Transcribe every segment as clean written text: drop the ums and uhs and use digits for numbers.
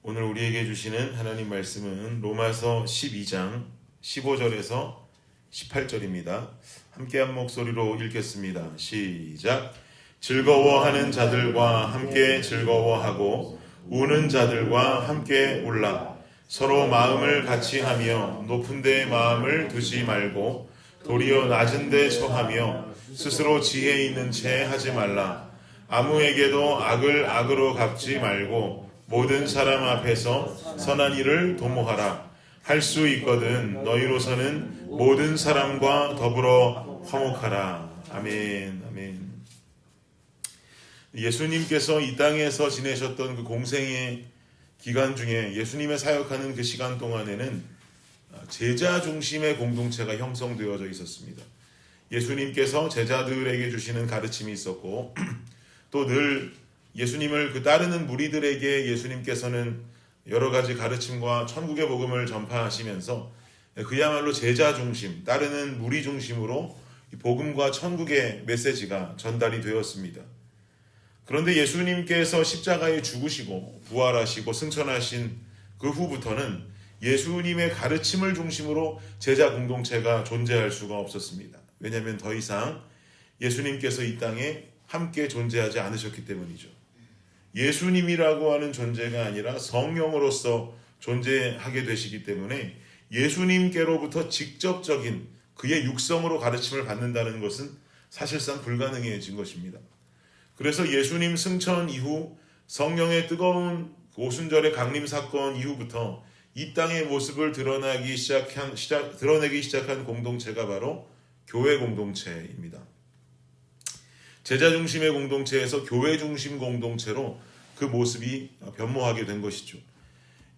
오늘 우리에게 주시는 하나님 말씀은 로마서 12장 15절에서 18절입니다. 함께 한 목소리로 읽겠습니다. 시작. 즐거워하는 자들과 함께 즐거워하고 우는 자들과 함께 울라. 서로 마음을 같이 하며 높은 데 마음을 두지 말고 도리어 낮은 데 처하며 스스로 지혜 있는 채 하지 말라. 아무에게도 악을 악으로 갚지 말고 모든 사람 앞에서 선한 일을 도모하라. 할 수 있거든 너희로서는 모든 사람과 더불어 화목하라. 아멘. 아멘. 예수님께서 이 땅에서 지내셨던 그 공생의 기간 중에 예수님의 사역하는 그 시간 동안에는 제자 중심의 공동체가 형성되어져 있었습니다. 예수님께서 제자들에게 주시는 가르침이 있었고 또 늘 예수님을 그 따르는 무리들에게 예수님께서는 여러 가지 가르침과 천국의 복음을 전파하시면서 그야말로 제자 중심, 따르는 무리 중심으로 복음과 천국의 메시지가 전달이 되었습니다. 그런데 예수님께서 십자가에 죽으시고 부활하시고 승천하신 그 후부터는 예수님의 가르침을 중심으로 제자 공동체가 존재할 수가 없었습니다. 왜냐하면 더 이상 예수님께서 이 땅에 함께 존재하지 않으셨기 때문이죠. 예수님이라고 하는 존재가 아니라 성령으로서 존재하게 되시기 때문에 예수님께로부터 직접적인 그의 육성으로 가르침을 받는다는 것은 사실상 불가능해진 것입니다. 그래서 예수님 승천 이후 성령의 뜨거운 오순절의 강림 사건 이후부터 이 땅의 모습을 드러내기 시작한 공동체가 바로 교회 공동체입니다. 제자 중심의 공동체에서 교회 중심 공동체로 그 모습이 변모하게 된 것이죠.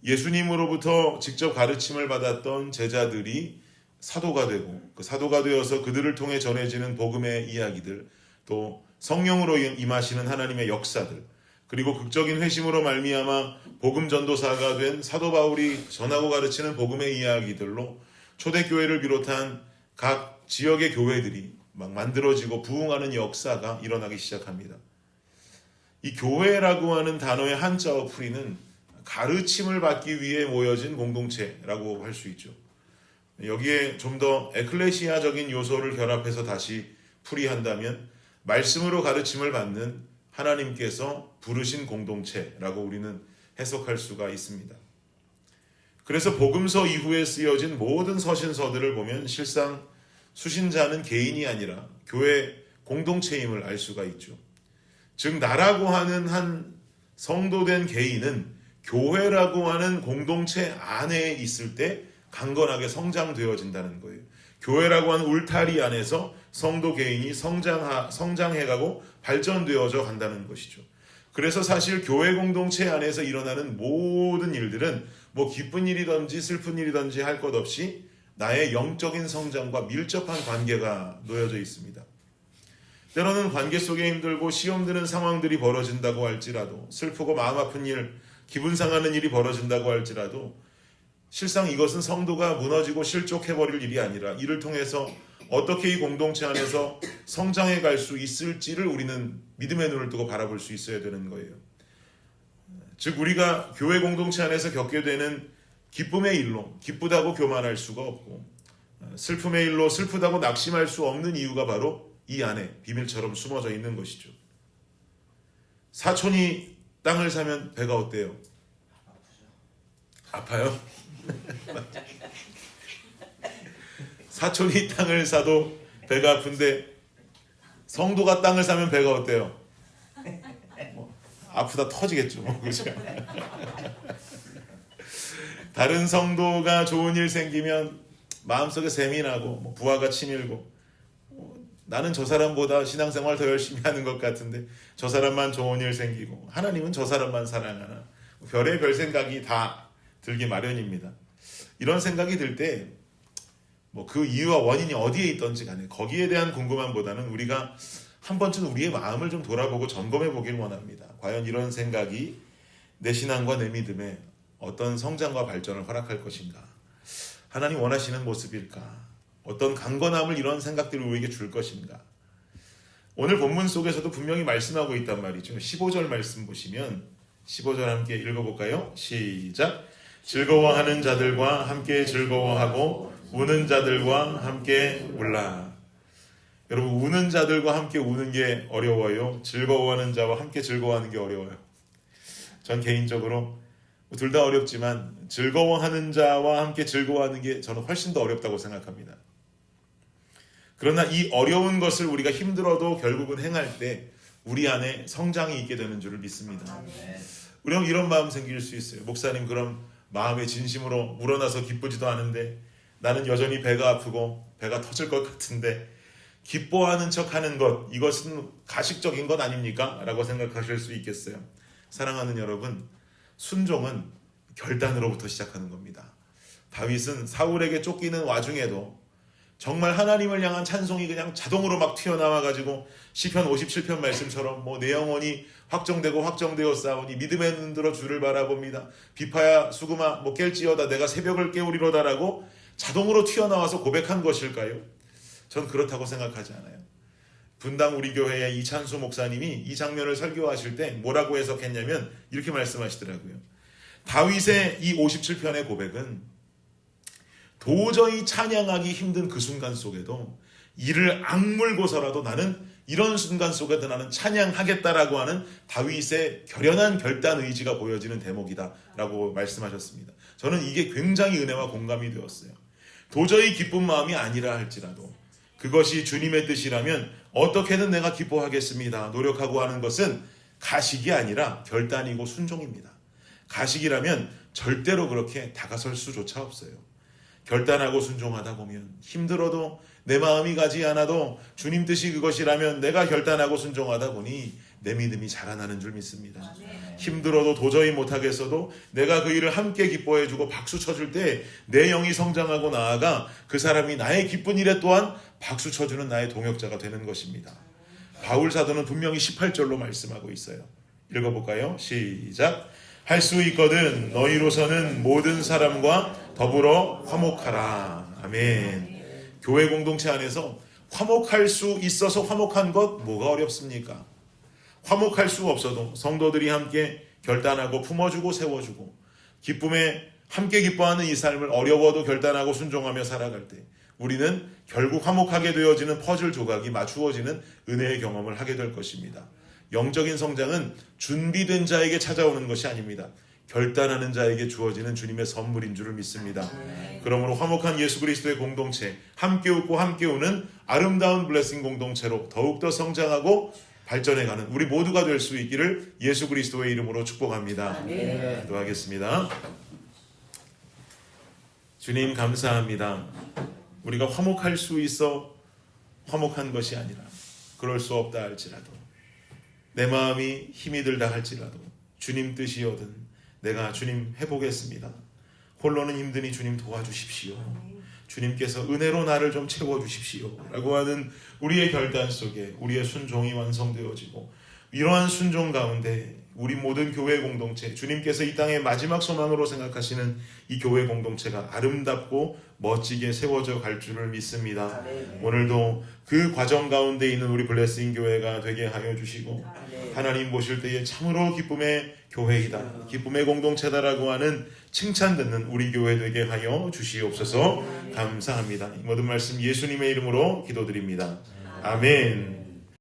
예수님으로부터 직접 가르침을 받았던 제자들이 사도가 되고 그 사도가 되어서 그들을 통해 전해지는 복음의 이야기들, 또 성령으로 임하시는 하나님의 역사들, 그리고 극적인 회심으로 말미암아 복음 전도사가 된 사도 바울이 전하고 가르치는 복음의 이야기들로 초대교회를 비롯한 각 지역의 교회들이 막 만들어지고 부흥하는 역사가 일어나기 시작합니다. 이 교회라고 하는 단어의 한자어 풀이는 가르침을 받기 위해 모여진 공동체라고 할 수 있죠. 여기에 좀 더 에클레시아적인 요소를 결합해서 다시 풀이한다면 말씀으로 가르침을 받는 하나님께서 부르신 공동체라고 우리는 해석할 수가 있습니다. 그래서 복음서 이후에 쓰여진 모든 서신서들을 보면 실상 수신자는 개인이 아니라 교회 공동체임을 알 수가 있죠. 즉 나라고 하는 한 성도된 개인은 교회라고 하는 공동체 안에 있을 때 강건하게 성장되어진다는 거예요. 교회라고 하는 울타리 안에서 성도 개인이 성장해가고 발전되어져 간다는 것이죠. 그래서 사실 교회 공동체 안에서 일어나는 모든 일들은 뭐 기쁜 일이든지 슬픈 일이든지 할 것 없이 나의 영적인 성장과 밀접한 관계가 놓여져 있습니다. 때로는 관계 속에 힘들고 시험 드는 상황들이 벌어진다고 할지라도, 슬프고 마음 아픈 일, 기분 상하는 일이 벌어진다고 할지라도 실상 이것은 성도가 무너지고 실족해버릴 일이 아니라 이를 통해서 어떻게 이 공동체 안에서 성장해 갈 수 있을지를 우리는 믿음의 눈을 뜨고 바라볼 수 있어야 되는 거예요. 즉 우리가 교회 공동체 안에서 겪게 되는 기쁨의 일로 기쁘다고 교만할 수가 없고, 슬픔의 일로 슬프다고 낙심할 수 없는 이유가 바로 이 안에 비밀처럼 숨어져 있는 것이죠. 사촌이 땅을 사면 배가 어때요? 아파요? 사촌이 땅을 사도 배가 아픈데 성도가 땅을 사면 배가 어때요? 아프다 터지겠죠. 그렇죠? 다른 성도가 좋은 일 생기면 마음속에 샘이 나고 부하가 치밀고 나는 저 사람보다 신앙생활 더 열심히 하는 것 같은데 저 사람만 좋은 일 생기고 하나님은 저 사람만 사랑하나, 별의 별 생각이 다 들기 마련입니다. 이런 생각이 들 때 그 이유와 원인이 어디에 있던지 간에 거기에 대한 궁금함보다는 우리가 한 번쯤 우리의 마음을 좀 돌아보고 점검해 보길 원합니다. 과연 이런 생각이 내 신앙과 내 믿음에 어떤 성장과 발전을 허락할 것인가? 하나님 원하시는 모습일까? 어떤 강건함을 이런 생각들이 우리에게 줄 것인가? 오늘 본문 속에서도 분명히 말씀하고 있단 말이죠. 15절 말씀 보시면 15절 함께 읽어볼까요? 시작. 즐거워하는 자들과 함께 즐거워하고 우는 자들과 함께 울라. 여러분, 우는 자들과 함께 우는 게 어려워요? 즐거워하는 자와 함께 즐거워하는 게 어려워요? 전 개인적으로 둘 다 어렵지만 즐거워하는 자와 함께 즐거워하는 게 저는 훨씬 더 어렵다고 생각합니다. 그러나 이 어려운 것을 우리가 힘들어도 결국은 행할 때 우리 안에 성장이 있게 되는 줄을 믿습니다. 우리는 이런 마음 생길 수 있어요. 목사님, 그럼 마음의 진심으로 우러나서 기쁘지도 않은데 나는 여전히 배가 아프고 배가 터질 것 같은데 기뻐하는 척하는 것, 이것은 가식적인 것 아닙니까? 라고 생각하실 수 있겠어요. 사랑하는 여러분, 순종은 결단으로부터 시작하는 겁니다. 다윗은 사울에게 쫓기는 와중에도 정말 하나님을 향한 찬송이 그냥 자동으로 막 튀어나와가지고 시편 57편 말씀처럼 내 영혼이 확정되고 확정되어 싸우니 믿음에 눈들어 주를 바라봅니다. 비파야 수금아 깰지어다 내가 새벽을 깨우리로다라고 자동으로 튀어나와서 고백한 것일까요? 전 그렇다고 생각하지 않아요. 분당 우리 교회의 이찬수 목사님이 이 장면을 설교하실 때 뭐라고 해석했냐면 이렇게 말씀하시더라고요. 다윗의 이 57편의 고백은 도저히 찬양하기 힘든 그 순간 속에도 이를 악물고서라도 나는 이런 순간 속에도 나는 찬양하겠다라고 하는 다윗의 결연한 결단 의지가 보여지는 대목이다라고 말씀하셨습니다. 저는 이게 굉장히 은혜와 공감이 되었어요. 도저히 기쁜 마음이 아니라 할지라도 그것이 주님의 뜻이라면 어떻게든 내가 기뻐하겠습니다. 노력하고 하는 것은 가식이 아니라 결단이고 순종입니다. 가식이라면 절대로 그렇게 다가설 수조차 없어요. 결단하고 순종하다 보면 힘들어도 내 마음이 가지 않아도 주님 뜻이 그것이라면 내가 결단하고 순종하다 보니 내 믿음이 자라나는 줄 믿습니다. 힘들어도 도저히 못하겠어도 내가 그 일을 함께 기뻐해주고 박수 쳐줄 때 내 영이 성장하고 나아가 그 사람이 나의 기쁜 일에 또한 박수 쳐주는 나의 동역자가 되는 것입니다. 바울 사도는 분명히 18절로 말씀하고 있어요. 읽어볼까요? 시작. 할 수 있거든 너희로서는 모든 사람과 더불어 화목하라. 아멘. 교회 공동체 안에서 화목할 수 있어서 화목한 것 뭐가 어렵습니까? 화목할 수 없어도 성도들이 함께 결단하고 품어주고 세워주고 기쁨에 함께 기뻐하는 이 삶을 어려워도 결단하고 순종하며 살아갈 때 우리는 결국 화목하게 되어지는 퍼즐 조각이 맞추어지는 은혜의 경험을 하게 될 것입니다. 영적인 성장은 준비된 자에게 찾아오는 것이 아닙니다. 결단하는 자에게 주어지는 주님의 선물인 줄을 믿습니다. 그러므로 화목한 예수 그리스도의 공동체, 함께 웃고 함께 우는 아름다운 블레싱 공동체로 더욱더 성장하고 발전해가는 우리 모두가 될 수 있기를 예수 그리스도의 이름으로 축복합니다. 기도하겠습니다. 주님 감사합니다. 우리가 화목할 수 있어 화목한 것이 아니라 그럴 수 없다 할지라도 내 마음이 힘이 들다 할지라도 주님 뜻이거든 내가 주님 해보겠습니다. 홀로는 힘드니 주님 도와주십시오. 주님께서 은혜로 나를 좀 채워주십시오 라고 하는 우리의 결단 속에 우리의 순종이 완성되어지고 이러한 순종 가운데 우리 모든 교회 공동체 주님께서 이 땅의 마지막 소망으로 생각하시는 이 교회 공동체가 아름답고 멋지게 세워져 갈 줄을 믿습니다. 오늘도 그 과정 가운데 있는 우리 블레싱 교회가 되게 하여 주시고 하나님 보실 때에 참으로 기쁨의 교회이다 기쁨의 공동체다라고 하는 칭찬 듣는 우리 교회 되게 하여 주시옵소서. 감사합니다. 이 모든 말씀 예수님의 이름으로 기도드립니다. 아멘.